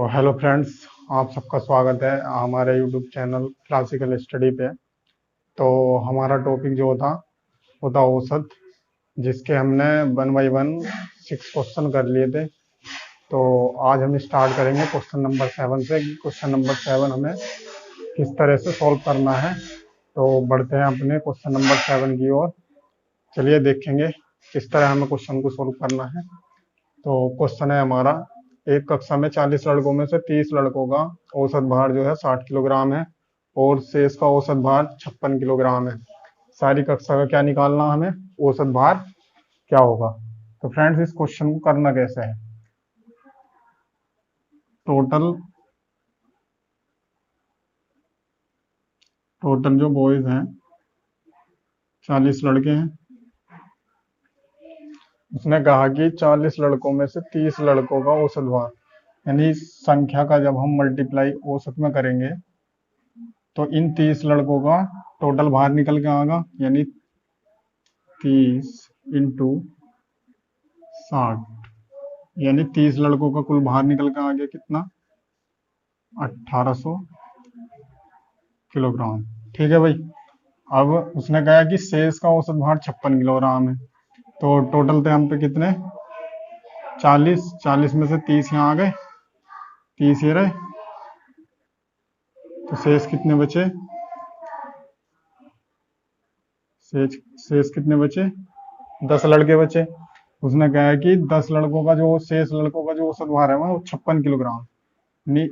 Hello friends, आप सबका स्वागत है हमारे यूट्यूब चैनल क्लासिकल स्टडी पे। तो हमारा टॉपिक जो था वो था औसत, जिसके हमने 1 बाय 1 6 क्वेश्चन कर लिए थे। तो आज हम स्टार्ट करेंगे क्वेश्चन नंबर 7 से। क्वेश्चन नंबर 7 हमें किस तरह से सॉल्व करना है। तो बढ़ते हैं अपने क्वेश्चन नंबर 7 की ओर। चलिए देखेंगे किस तरह हमें क्वेश्चन को सॉल्व करना है। तो क्वेश्चन है हमारा, एक कक्षा में 40 लड़कों में से 30 लड़कों का औसत भार जो है 60 किलोग्राम है और शेष का औसत भार 56 किलोग्राम है। सारी कक्षा का क्या निकालना, हमें औसत भार क्या होगा। तो फ्रेंड्स, इस क्वेश्चन को करना कैसे है। टोटल जो बॉयज हैं 40 लड़के हैं। उसने कहा कि 40 लड़कों में से 30 लड़कों का औसत भार, यानी संख्या का जब हम मल्टीप्लाई औसत में करेंगे तो इन 30 लड़कों का टोटल भार निकल के आएगा, यानी 30 इंटू 60, यानी 30 लड़कों का कुल भार निकल के आ गया कितना, 1800 किलोग्राम। ठीक है भाई। अब उसने कहा कि शेष का औसत भार 56 किलोग्राम है। तो टोटल थे हम पे कितने, 40 में से 30 यहाँ आ गए, 30 ये रहे। तो शेष कितने बचे, शेष कितने बचे, 10 लड़के बचे। उसने कहा कि 10 लड़कों का जो शेष लड़कों का जो औसत भार है वो 56 किलोग्राम। यानी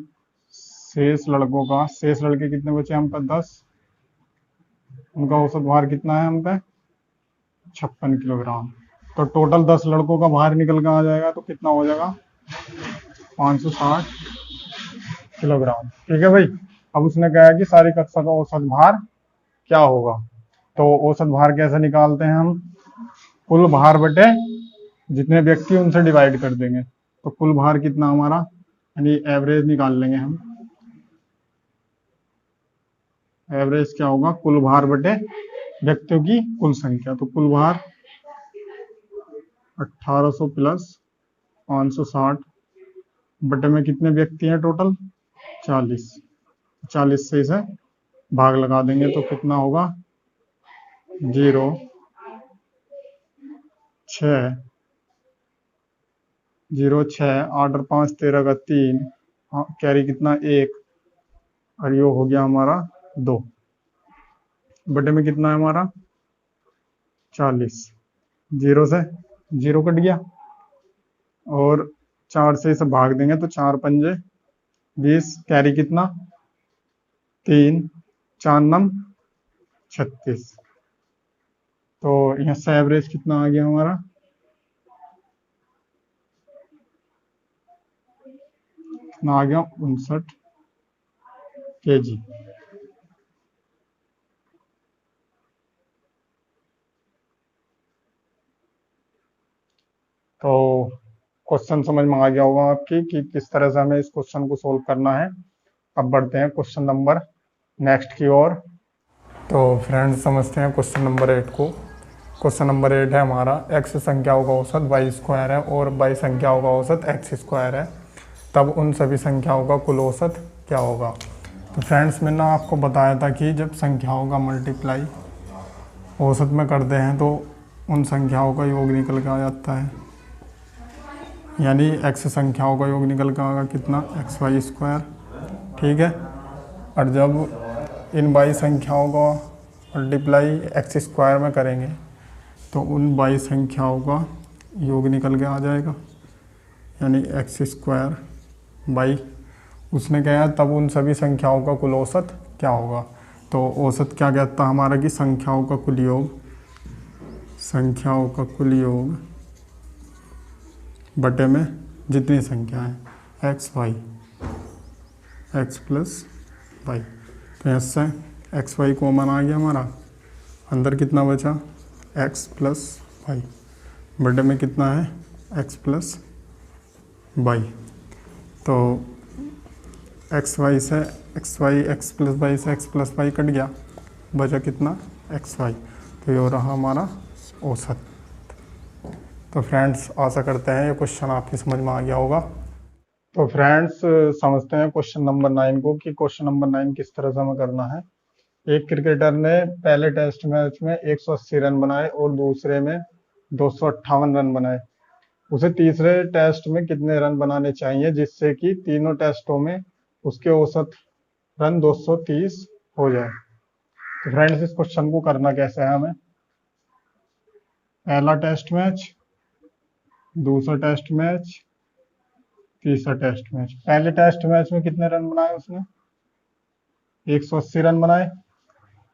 शेष लड़के कितने बचे हम पे, 10, उनका औसत भार कितना है हम पे, 56 किलोग्राम। तो टोटल 10 लड़कों का भार निकल कर आ जाएगा, तो कितना हो जाएगा, 560 किलोग्राम। ठीक है भाई। अब उसने कहा कि सारी कक्षा का औसत भार क्या होगा। तो औसत भार कैसे निकालते हैं हम, कुल भार बटे जितने व्यक्ति उनसे डिवाइड कर देंगे। तो कुल भार कितना हमारा, यानी एवरेज निकाल लेंगे हम। एवरेज क्या होगा, कुल भार बटे व्यक्तियों की कुल संख्या। तो कुल भार 1800 प्लस 560 बटे में कितने व्यक्ति हैं टोटल, 40। 40 से इसे भाग लगा देंगे तो कितना होगा, 0.6 8 और 5 13 का 3, कैरी कितना 1, और ये हो गया हमारा 2 बटे में कितना है हमारा 40। 0 से 0 कट गया और 4 से इसे भाग देंगे तो 4 पंजे 20, कैरी कितना 3, 4 नम 36। तो यहाँ से एवरेज कितना आ गया हमारा, कितना आ गया 59 kg। तो क्वेश्चन समझ में आ गया होगा आपकी कि किस तरह से हमें इस क्वेश्चन को सोल्व करना है। अब बढ़ते हैं क्वेश्चन नंबर नेक्स्ट की ओर। तो फ्रेंड्स, समझते हैं क्वेश्चन नंबर 8 को। क्वेश्चन नंबर 8 है हमारा, x संख्याओं का औसत y स्क्वायर है और y संख्याओं का औसत x स्क्वायर है, तब उन सभी संख्याओं का कुल औसत क्या होगा। तो फ्रेंड्स, मैंने आपको बताया था कि जब संख्याओं का मल्टीप्लाई औसत में करते हैं तो उन संख्याओं का योग निकल के आ जाता है, यानी x संख्याओं का योग निकल के आएगा कितना, xy स्क्वायर। ठीक है। और जब इन y संख्याओं का मल्टीप्लाई x स्क्वायर में करेंगे तो उन y संख्याओं का योग निकल के आ जाएगा, यानी x स्क्वायर बाई, उसने कहा तब उन सभी संख्याओं का कुल औसत क्या होगा। तो औसत क्या कहता है हमारा कि संख्याओं का कुल योग बटे में जितनी संख्या है x प्लस y। तो यहाँ से एक्स वाई कॉमन आ गया हमारा, अंदर कितना बचा x प्लस वाई, बटे में कितना है x प्लस वाई। तो एक्स प्लस वाई से x प्लस वाई कट गया, बचा कितना एक्स वाई। तो ये हो रहा हमारा औसत। तो फ्रेंड्स, आशा करते हैं ये क्वेश्चन आपकी समझ में आ गया होगा। तो फ्रेंड्स समझते हैं क्वेश्चन नंबर 9 को कि क्वेश्चन नंबर 9 किस तरह से हमें करना है। एक क्रिकेटर ने पहले टेस्ट मैच में 180 रन बनाए और दूसरे में 258 रन बनाए। उसे तीसरे टेस्ट में कितने रन बनाने चाहिए जिससे कि तीनों टेस्टों में उसके औसत रन 230 हो जाए। तो फ्रेंड्स इस क्वेश्चन को करना कैसे है हमें, पहला टेस्ट मैच, दूसरा टेस्ट मैच, तीसरा टेस्ट मैच। पहले टेस्ट मैच में कितने रन बनाए उसने, 180 रन बनाए।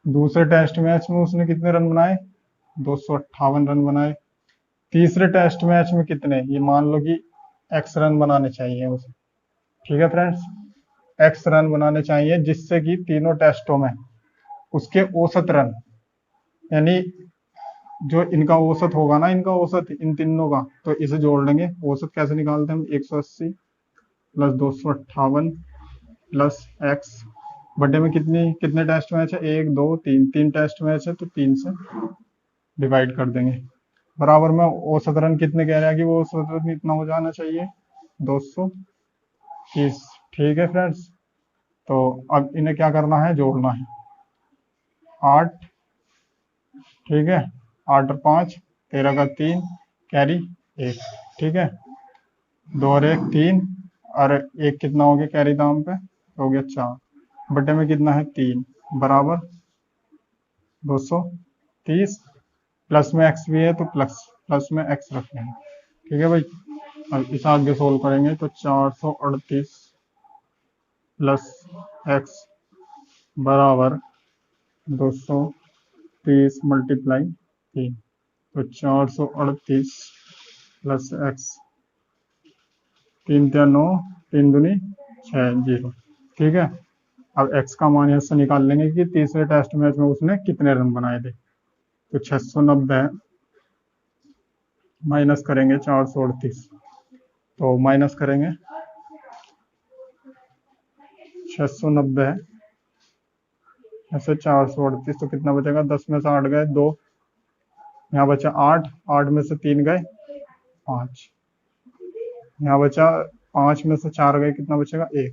दूसरे टेस्ट मैच में उसने कितने रन बनाए, 258 रन बनाए। तीसरे टेस्ट मैच में कितने, ये मान लो कि x रन बनाने चाहिए उसे। ठीक है फ्रेंड्स, x रन बनाने चाहिए जिससे कि तीनों टेस्टों में उसके औसत रन, यानी जो इनका औसत होगा ना, इनका औसत इन तीनों का, तो इसे जोड़ लेंगे। औसत कैसे निकालते हैं हम, 180 प्लस 258 प्लस x बटे में कितने टेस्ट मैच है, 1 2 3, 3 टेस्ट मैच है तो 3 से डिवाइड कर देंगे। बराबर में औसत रन कितने कह रहे हैं कि वो औसत रन इतना हो जाना चाहिए, 230। ठीक है फ्रेंड्स, तो अब इन्हें क्या करना है, जोड़ना है। 8, ठीक है, 8 और 5, 13 का 3, कैरी 1। ठीक है, 2 और 1 3, और 1 कितना हो गया कैरी दाम पे, हो गया 4, बटे में कितना है 3, बराबर 230। प्लस में x भी है तो प्लस में x रख लेंगे। ठीक है भाई, अब इस आगे सोल्व करेंगे तो 438 प्लस x बराबर 230 मल्टीप्लाई 3, तो 438 प्लस x, 3 3 9, 3 दूनी 6, 0। ठीक है, अब x का मान यहाँ से निकाल लेंगे कि तीसरे टेस्ट मैच में उसने कितने रन बनाए थे। तो 690 माइनस करेंगे 438, तो माइनस करेंगे 690 ऐसे 438, तो कितना बचेगा, 10 में से 8 गए 2, यहाँ बचा 8, 8 में से 3 गए 5, यहाँ बचा 5 में से 4 गए, कितना बचेगा 1।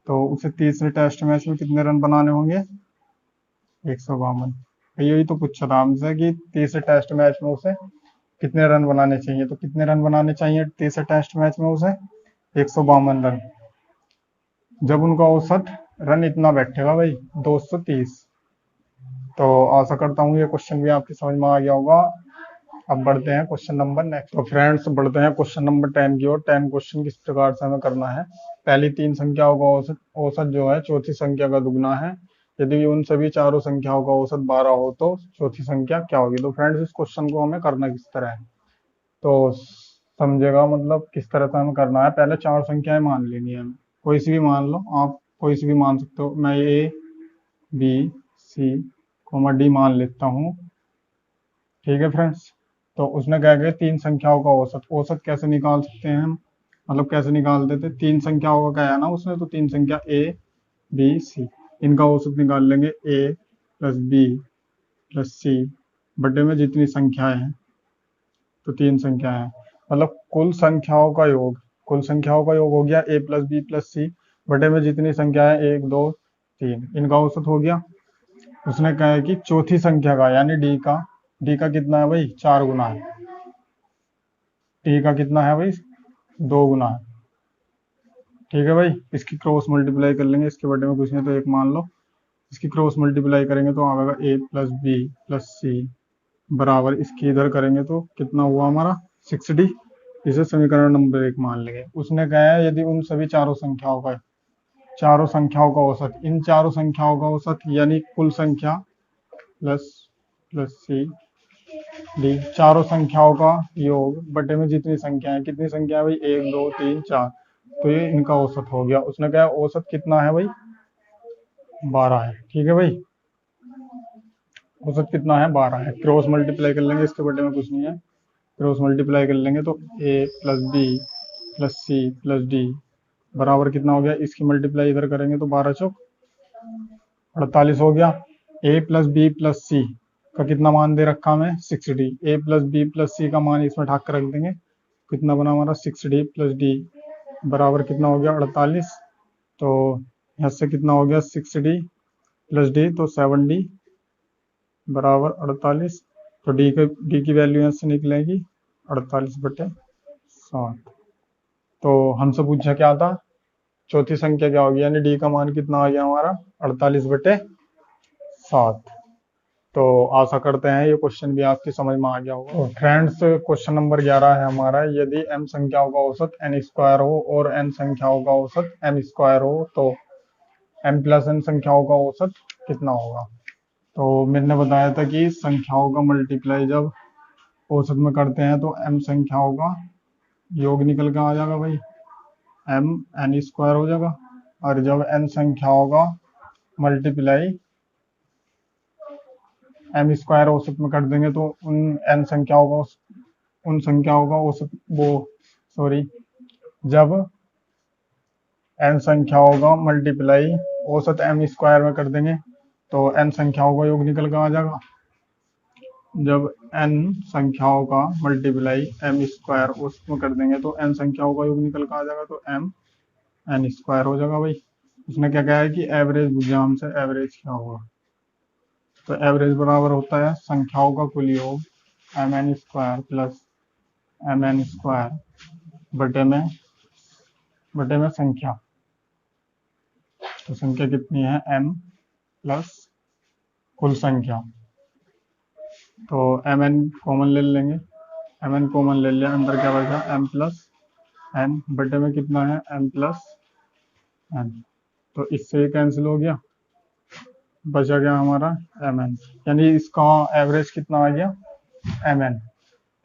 तो उसे तीसरे टेस्ट मैच में कितने रन बनाने होंगे, 152। यही तो पूछा था हमसे कि तीसरे टेस्ट मैच में उसे कितने रन बनाने चाहिए, तो कितने रन बनाने चाहिए तीसरे टेस्ट मैच में उसे, 152 रन। जब उनका औसत रन इतना बैठेगा भाई, 230। तो आशा करता हूँ ये क्वेश्चन भी आपकी समझ में आ गया होगा। अब बढ़ते हैं क्वेश्चन नंबर नेक्स्ट। तो फ्रेंड्स बढ़ते हैं क्वेश्चन नंबर 10 की ओर। 10 क्वेश्चन किस प्रकार से हमें करना है, पहली 3 संख्याओं का औसत जो है चौथी संख्या का दुगना है। यदि उन सभी चारों संख्याओं का औसत 12 हो तो चौथी संख्या क्या होगी। तो फ्रेंड्स इस क्वेश्चन को हमें करना किस तरह है, तो समझेगा, मतलब किस तरह से हमें करना है। पहले 4 संख्याएं मान लेनी है हमें, कोई सी भी मान लो आप, कोई सी भी मान सकते हो। मैं A B C D मान लेता हूँ। ठीक है फ्रेंड्स, तो उसने क्या किया, 3 संख्याओं का औसत कैसे निकाल सकते हैं हम, मतलब कैसे निकालते थे, 3 संख्याओं का कहा ना उसने, तो 3 संख्या A B C, इनका औसत निकाल लेंगे। A plus B plus C बटे में जितनी संख्याएं हैं, तो 3 संख्याएं हैं, मतलब कुल संख्याओं का योग, कुल संख्याओं का योग हो गया A plus B plus C बटे में जितनी संख्याएं 1 2 3, इनका औसत हो गया। उसने कहा है कि चौथी संख्या का, यानी डी का कितना है भाई, 4 गुना है। टी का कितना है भाई, 2 गुना है। ठीक है भाई, इसकी क्रॉस मल्टीप्लाई कर लेंगे, इसके बटे में कुछ नहीं तो 1 मान लो। इसकी क्रॉस मल्टीप्लाई करेंगे तो आएगा A plus B plus C बराबर, इसकी इधर करेंगे तो कितना हुआ हमारा 60। इसे समीकरण नंबर 1 मान लेंगे। उसने कहा है यदि उन सभी चारों संख्याओं का औसत, इन चारों संख्याओं का औसत यानी कुल संख्या प्लस C D, चारों संख्याओं का योग बटे में जितनी संख्या है, कितनी संख्या है भाई, 1 2 3 4, तो ये इनका औसत हो गया। उसने कहा औसत कितना है भाई, 12 है। ठीक है भाई, औसत कितना है, 12 है। क्रॉस मल्टीप्लाई कर लेंगे, इसके बटे में कुछ नहीं है, क्रॉस मल्टीप्लाई कर लेंगे तो A plus B plus C plus D बराबर कितना हो गया, इसकी मल्टीप्लाई इधर करेंगे तो 12 चौक 48 हो गया। A plus B plus C का कितना मान दे रखा हमें, 60। A plus B plus C का मान इसमें ठाक कर रख देंगे, कितना बना हमारा 60 प्लस D बराबर कितना हो गया 48। तो यहाँ से कितना हो गया 6d प्लस डी, तो 7d बराबर 48। तो डी की वैल्यू यहाँ से निकलेगी 48/7। तो हमसे पूछा क्या था, चौथी संख्या क्या होगी, यानी डी का मान कितना आ गया हमारा 48/7। तो आशा करते हैं ये क्वेश्चन भी आपकी समझ में आ गया होगा। तो फ्रेंड्स क्वेश्चन नंबर 11 है हमारा, यदि m संख्याओं का औसत n स्क्वायर हो और n संख्याओं का औसत m स्क्वायर हो तो m प्लस n संख्याओं का औसत कितना होगा। तो मैंने बताया था कि संख्याओं का मल्टीप्लाई जब औसत में करते हैं तो m संख्याओं का योग निकल के आ जाएगा भाई, m n स्क्वायर हो जाएगा। और जब n संख्याओं का मल्टीप्लाई m स्क्वायर औसत में कर देंगे तो उन संख्याओं का औसत जब n संख्याओं का मल्टीप्लाई औसत m स्क्वायर में कर देंगे तो n संख्याओं का योग निकल कर आ जाएगा। जब n संख्याओं का मल्टीप्लाई m स्क्वायर औसत में कर देंगे तो n संख्याओं का योग निकल कर आ जाएगा, तो m n स्क्वायर हो जाएगा भाई। उसने क्या कहा है कि एवरेज पूछा हमसे, एवरेज क्या होगा। तो एवरेज बराबर होता है संख्याओं का कुल योग mn square plus mn square बटे में संख्या। तो संख्या कितनी है m प्लस कुल संख्या। तो mn कॉमन ले लेंगे, mn कॉमन ले लिया, अंदर क्या बचा m प्लस n बटे में कितना है m प्लस n। तो इससे ये कैंसिल हो गया, बचा गया हमारा mn, यानी इसका एवरेज कितना आ गया mn।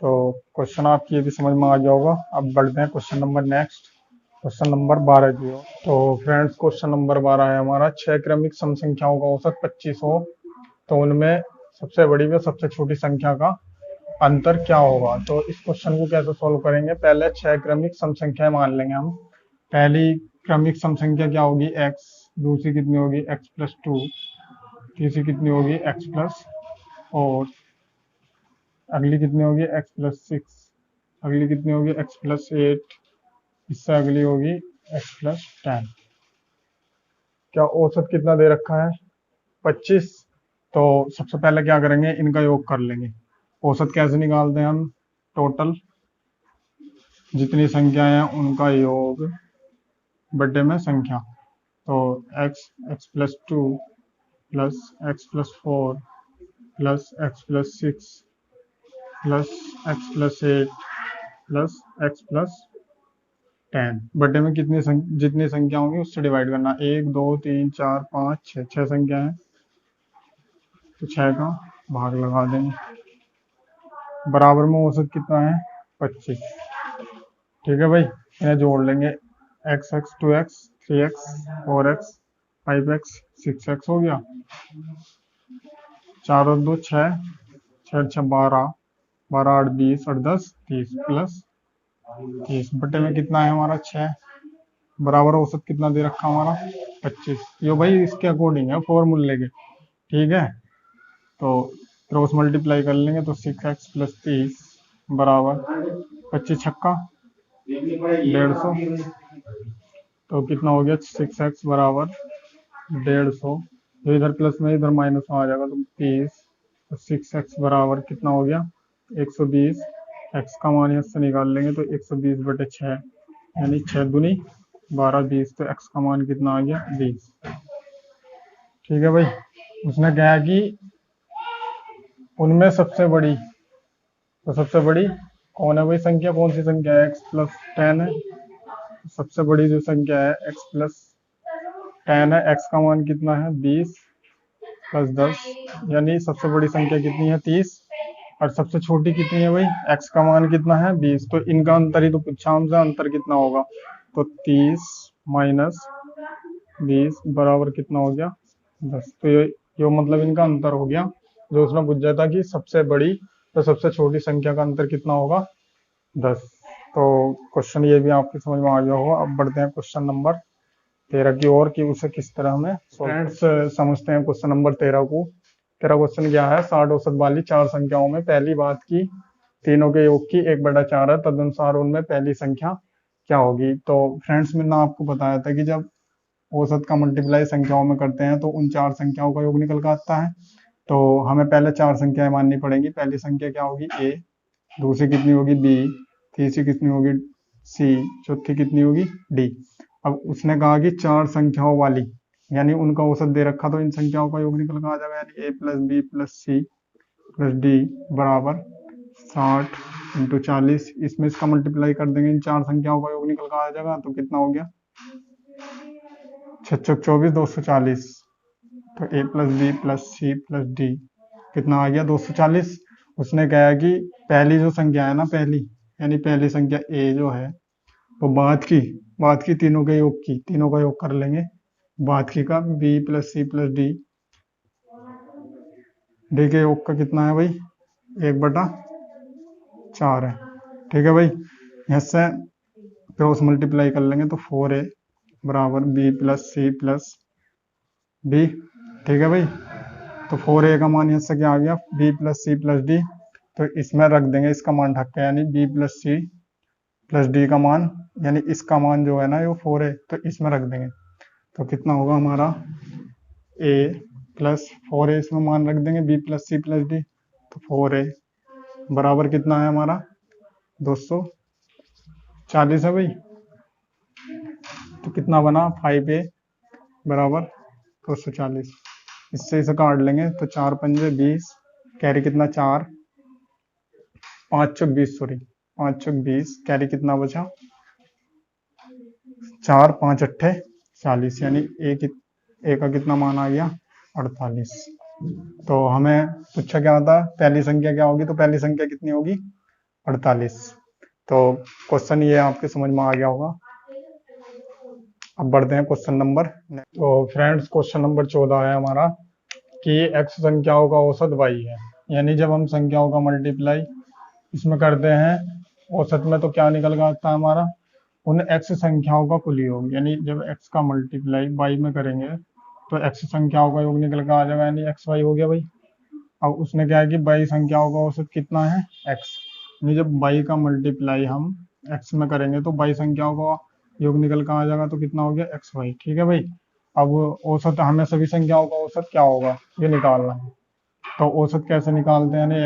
तो क्वेश्चन आपकी ये भी समझ में आ गया होगा। अब बढ़ते हैं question number next, question number 12 की ओर। तो फ्रेंड्स क्वेश्चन नंबर 12 है हमारा, 6 क्रमिक सम संख्याओं का औसत 25 हो तो उनमें सबसे बड़ी व सबसे छोटी संख्या का अंतर क्या होगा। तो इस क्वेश्चन को कैसे सॉल्व करेंगे, पहले 6 क्रमिक सम संख्याएं मान लेंगे हम। पहली क्रमिक सम संख्या क्या होगी x, दूसरी कितनी होगी x प्लस 2, तीसरी कितनी होगी x प्लस, और अगली कितनी होगी x प्लस 6, अगली कितनी होगी x प्लस 8, इससे अगली होगी x प्लस 10। क्या औसत कितना दे रखा है 25। तो सबसे पहले क्या करेंगे, इनका योग कर लेंगे। औसत कैसे निकालते हैं हम, टोटल जितनी संख्याएं हैं उनका योग बटे में संख्या। तो x plus 2 plus x plus 4 plus x plus 6 plus x plus 8 plus x plus 10 बटे में जितनी संख्या होंगी उससे डिवाइड करना। 1 2 3 4 5 6, 6 संख्या है तो 6 का भाग लगा देंगे। बराबर में औसत कितना है 25। ठीक है भाई, इन्हें जोड़ लेंगे, x 2x 3x 4x 5x 6x हो गया, 4 और 2 6, 6 6 12, 12 8 20 और 10 30 प्लस 30 बटे में कितना है हमारा 6। बराबर औसत कितना दे रखा हमारा 25। यो भाई इसके अकॉर्डिंग है फॉर्मूले के, ठीक है। तो क्रॉस मल्टीप्लाई कर लेंगे तो 6x प्लस 30 बराबर 25 छक्का 150। तो कितना हो गया 6x बराबर 150, तो इधर प्लस में इधर माइनस में आ जाएगा तो 30। तो 6x बराबर कितना हो गया 120, x का मान यहाँ से निकाल लेंगे तो 120 बटे 6, यानी 6 दूनी 12 20, तो x का मान कितना आ गया 20। ठीक है भाई, उसने कहा कि उनमें सबसे बड़ी, तो सबसे बड़ी कौन है भाई संख्या, कौन सी संख्या है x प्लस 10 है। सबसे बड़ी जो संख्या है x प्लस 10 है, x का मान कितना है 20 प्लस 10, यानी सबसे बड़ी संख्या कितनी है 30। और सबसे छोटी कितनी है भाई, x का मान कितना है 20। तो इनका अंतर ही तो पूछा हमसे, अंतर कितना होगा, तो 30 माइनस 20 बराबर कितना हो गया 10। तो ये मतलब इनका अंतर हो गया, जो उसने पूछा था कि सबसे बड़ी तो सबसे छोटी संख्या का अंतर कितना होगा 10। तो क्वेश्चन ये भी आपकी समझ में आ गया होगा। अब बढ़ते हैं क्वेश्चन नंबर 13 की ओर कि उसे किस तरह हमें फ्रेंड्स समझते हैं क्वेश्चन नंबर 13 को। 13 क्वेश्चन क्या है, 60 औसत वाली 4 संख्याओं में पहली बात की तीनों के योग की 1/4 है, तदनुसार उनमें पहली संख्या क्या होगी। तो फ्रेंड्स मैंने आपको बताया था कि जब औसत का मल्टीप्लाई संख्याओं में करते हैं तो उन चार संख्याओं का योग निकल कर आता है। तो हमें पहले चार संख्याएं माननी पड़ेंगी। पहली संख्या क्या होगी, ए, दूसरी कितनी होगी, बी, तीसरी कितनी होगी, सी, चौथी कितनी होगी, डी। अब उसने कहा कि चार संख्याओं वाली, यानी उनका औसत दे रखा, तो इन संख्याओं का योग निकल कर आ जाएगा, यानी A plus B plus C plus D बराबर 60 × 40। इसमें इसका मल्टीप्लाई कर देंगे, इन चार संख्याओं का योग निकल कर आ जाएगा। तो कितना हो गया, 6 चौक 24, 240। तो A plus B plus C plus D कितना आ गया, 240। उसने कहा कि पहली जो संख्या है ना, पहली यानी पहली संख्या ए जो है वो बाद की तीनों के योग की, तीनों का योग कर लेंगे। बाद की का B plus C plus D, D के योग का कितना है भाई, 1/4 है। ठीक है भाई, यहाँ से क्रॉस मल्टीप्लाई कर लेंगे तो 4a बराबर B plus C plus D. ठीक है भाई, तो 4a का मान यहाँ से क्या आ गया, b plus C plus D. तो इसमें रख देंगे इसका मान ढक के, यानी b plus C plus D का मान, यानी इसका मान जो है ना ये 4a, तो इसमें रख देंगे। तो कितना होगा हमारा, a प्लस 4a इसमें मान रख देंगे, b plus C plus D. तो 4a बराबर कितना है हमारा, 240 है भाई। तो कितना बना, 5a बराबर 240। इससे इसे काट लेंगे तो 4 पंजे 20, कैरी कितना 4, 5 चौक 20, सॉरी 5 चौक 20, कैरी कितना बचा 4, 5 अट्ठे 40, यानी ए का कितना मान आ गया, 48। तो हमें पूछा क्या था, पहली संख्या क्या होगी, तो पहली संख्या कितनी होगी, 48। तो क्वेश्चन ये आपके समझ में आ गया होगा। अब बढ़ते हैं क्वेश्चन नंबर। तो फ्रेंड्स क्वेश्चन नंबर 14 है हमारा कि x संख्याओं का औसत y है। यानी जब हम संख्याओं का मल्टीप्लाई इसमें करते हैं औसत में, तो क्या निकल कर आता है हमारा, उन x संख्याओं का कुल योग। यानी जब x का मल्टीप्लाई y में करेंगे तो x संख्याओं का योग निकल कर आ जाएगा, यानी xy हो गया भाई। अब उसने क्या है कि y संख्याओं का औसत कितना है, x। यानी जब y का मल्टीप्लाई हम x में करेंगे तो y संख्याओं का योग निकल कर आ जाएगा, तो कितना हो गया, xy। ठीक है भाई। अब औसत, हमें सभी संख्याओं का औसत क्या होगा ये निकालना है। तो औसत कैसे निकालते हैं, यानी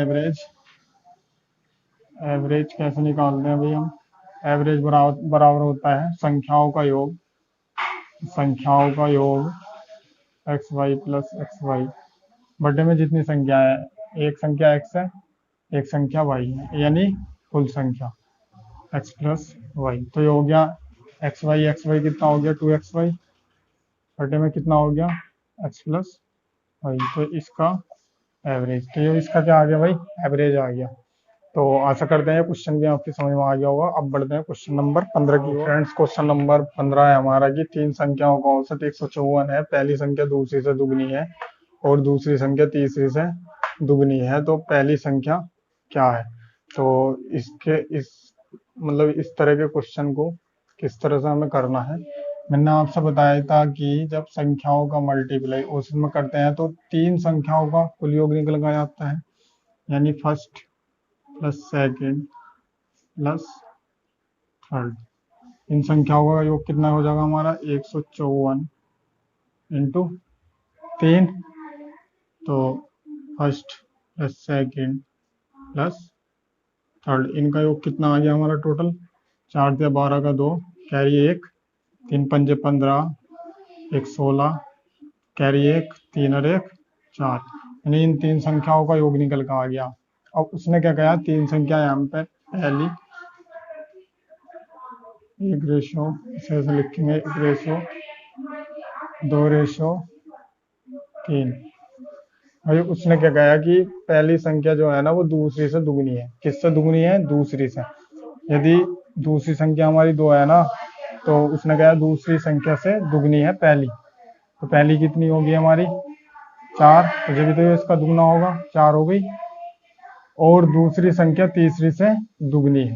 एवरेज कैसे निकालते हैं भाई हम, एवरेज बराबर होता है संख्याओं का योग X Y plus X Y बटे में जितनी संख्या है, एक संख्या x है, एक संख्या y है, यानी कुल संख्या x प्लस वाई। तो ये हो गया एक्स वाई कितना हो गया, 2xy बटे में कितना हो गया, x प्लस वाई। तो इसका एवरेज, तो ये इसका क्या आ गया भाई, एवरेज आ गया। तो आशा करते हैं क्वेश्चन भी आपकी समझ में आ गया होगा। अब बढ़ते हैं क्वेश्चन नंबर 15 की। फ्रेंड्स क्वेश्चन नंबर 15 है हमारा कि तीन संख्याओं का औसत 154 है। पहली संख्या दूसरी से दुगनी है और दूसरी संख्या तीसरी से दुगनी है, तो पहली संख्या क्या है। तो इस तरह के क्वेश्चन को किस तरह से हमें करना है, मैंने आपसे बताया था कि जब संख्याओं का मल्टीप्लाई औसत में करते हैं तो तीन संख्याओं का कुल योग निकल कर आता है, यानी first plus second plus third. इन संख्याओं का योग कितना हो जाएगा हमारा, 154 इंटू 3। तो first plus second plus third, इनका योग कितना आ गया हमारा टोटल, 4 से 12 का 2, कैरी 1, 3 पंजे 15, 1 16, कैरी 1, 3 और 1 4, यानी इन तीन संख्याओं का योग निकल कर आ गया। अब उसने क्या कहा, तीन संख्या यहाँ पे पहली एक रेशो, इसे ऐसे लिखेंगे 1 रेशो 2 रेशो 3। भाई उसने क्या कहा कि पहली संख्या जो है ना वो दूसरी से दुगनी है। किससे दुगनी है, दूसरी से। यदि दूसरी संख्या हमारी 2 है ना, तो उसने कहा दूसरी संख्या से दुगनी है पहली। तो पहली कितनी होगी हमारी 4, तो जब तो इसका दुगना होगा 4 हो गई। और दूसरी संख्या तीसरी से दुगनी है,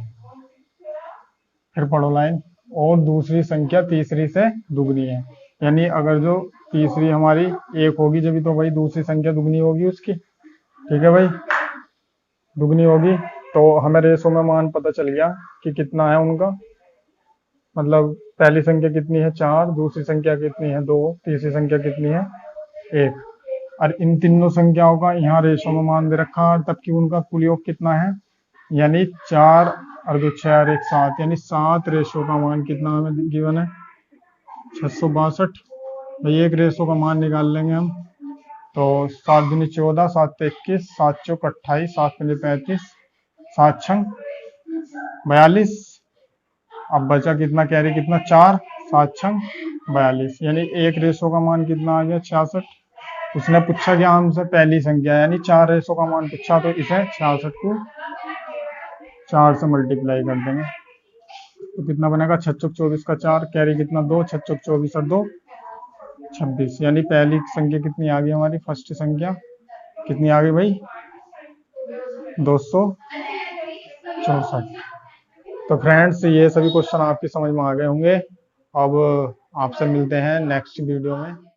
फिर पढ़ो लाइन, और दूसरी संख्या तीसरी से दुगनी है। यानी अगर जो तीसरी हमारी 1 होगी जब तो भाई दूसरी संख्या दुगनी होगी उसकी। ठीक है भाई, दुगनी होगी। तो हमें रेशो में मान पता चल गया कि कितना है उनका, मतलब पहली संख्या कितनी है 4, दूसरी संख्या कितनी है 2, तीसरी संख्या कितनी है 1। और इन तीनों संख्याओं का यहाँ रेशो में मान दे रखा है, तब कि उनका कुल योग कितना है, यानी 4 और 2 6 और 1 7, यानी 7 रेशो का मान कितना हमें गिवन है 662। भाई एक रेशो का मान निकाल लेंगे हम, तो 7 दूनी 14, 7 21, 7 चौक 28, 7 पंजे 35, 7 छंग 42। अब बचा कितना, कैरी कितना 4, 7 छंग 42, यानी एक रेशो का मान कितना आ गया 66। उसने पूछा कि हमसे पहली संख्या यानी 4 रेशो का मान पूछा, तो इसे 66 को 4 से मल्टीप्लाई कर देंगे, तो कितना बनेगा 6 चौक 24 का 4, कैरी कितना 2, 6 चौक 24 और 2 26, यानी पहली संख्या कितनी आ गई हमारी, फर्स्ट संख्या कितनी आ गई भाई 264। तो फ्रेंड्स ये सभी क्वेश्चन आपकी समझ में आ गए होंगे। अब आपसे मिलते हैं नेक्स्ट वीडियो में।